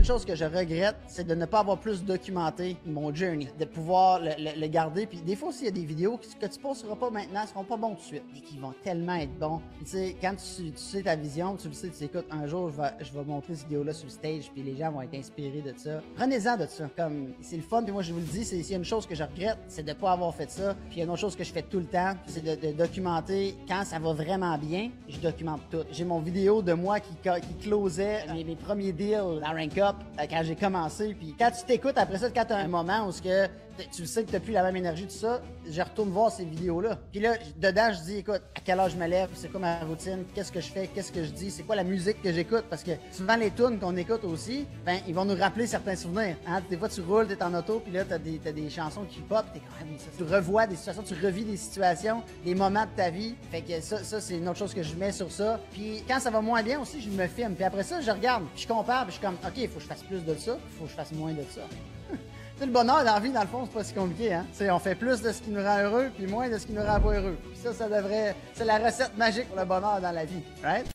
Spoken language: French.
une chose que je regrette, c'est de ne pas avoir plus documenté mon journey, de pouvoir le garder. Puis des fois aussi, il y a des vidéos que tu posteras pas maintenant, seront pas bons tout de suite, mais qui vont tellement être bons. Tu sais, quand tu sais ta vision, tu le sais, tu sais, écoute, un jour, je vais montrer cette vidéo-là sur le stage, puis les gens vont être inspirés de ça. Prenez-en de ça. Comme, c'est le fun, puis moi, je vous le dis, s'il y a une chose que je regrette, c'est de pas avoir fait ça. Puis il y a une autre chose que je fais tout le temps, c'est de documenter quand ça va vraiment bien, je documente tout. J'ai mon vidéo de moi qui closait mes premiers deals à Rank Up quand j'ai commencé. Puis quand tu t'écoutes après ça, quand tu as un moment où tu sais que tu n'as plus la même énergie, tout ça, je retourne voir ces vidéos-là. Puis là, dedans, je dis, écoute, à quelle heure je me lève, c'est quoi ma routine, qu'est-ce que je fais, qu'est-ce que je dis, c'est quoi la musique que j'écoute. Parce que souvent, les tunes qu'on écoute aussi, ben, ils vont nous rappeler certains souvenirs. Hein? Des fois, tu roules, tu es en auto, puis là, tu as des chansons qui pop, tu revois des situations, tu revis des situations, des moments de ta vie. Fait que ça c'est une autre chose que je mets sur ça. Puis quand ça va moins bien aussi, je me filme. Puis après ça, je regarde, puis je compare, puis je suis comme, OK, il faut que je fasse plus de ça, il faut que je fasse moins de ça. Le bonheur dans la vie, dans le fond, c'est pas si compliqué, hein? T'sais, on fait plus de ce qui nous rend heureux, puis moins de ce qui nous rend pas heureux. Puis ça devrait... C'est la recette magique pour le bonheur dans la vie, right?